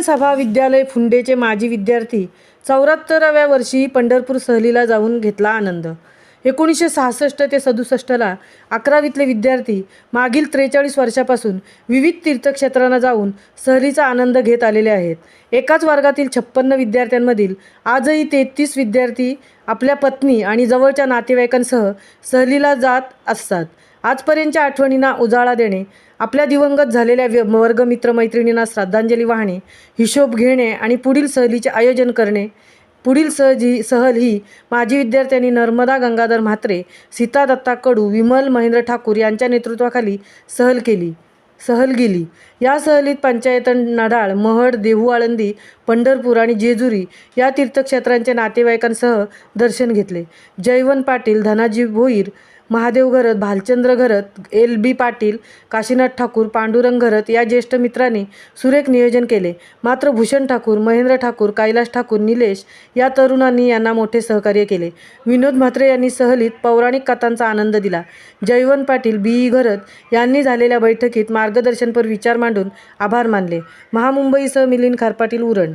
सभा विद्यालय फुंडेचे माजी विद्यार्थी 74व्या वर्षी पंढरपूर सहलीला जाऊन घेतला आनंद। 1966 ते 67ला 11वीतले विद्यार्थी मागील 43 वर्षापासून विविध तीर्थक्षेत्रांना जाऊन सहलीचा आनंद घेत आलेले आहेत। एकाच वर्गातील 56 विद्यार्थ्यांमधील आजही 33 विद्यार्थी आपल्या पत्नी आणि जवळच्या नातेवाईकांसह सहलीला जात असतात। आजपर्यंतच्या आठवणींना उजाळा देणे, आपल्या दिवंगत झालेल्या वर्गमित्र-मैत्रिणींना श्रद्धांजली वाहणे, हिशोब घेणे आणि पुढील सहलीचे आयोजन करणे। पुढील सहल ही माजी विद्यार्थ्यांनी नर्मदा गंगाधर म्हात्रे, सीता दत्ता कडू, विमल महेंद्र ठाकूर यांच्या नेतृत्वाखाली सहल गेली। या सहलीत पंचायतन, नडाळ, महड, देहू, आळंदी, पंढरपूर आणि जेजुरी या तीर्थक्षेत्रांचे नातेवाईकांसह दर्शन घेतले। जयवंत पाटील, धनाजी भोईर, महादेव घरत, भालचंद्र घरत, LB पाटील, काशीनाथ ठाकूर, पांडुरंग घरत या ज्येष्ठ मित्रांनी सुरेख नियोजन केले। मात्र भूषण ठाकूर, महेंद्र ठाकूर, कैलास ठाकूर, निलेश या तरुणांनी यांना मोठे सहकार्य केले। विनोद म्हात्रे यांनी सहलीत पौराणिक कथांचा आनंद दिला। जयवंत पाटील, BE घरत यांनी झालेल्या बैठकीत मार्गदर्शनपर विचार मांडून आभार मानले। महामुंबईसह मिलिंद खारपाटील, उरण।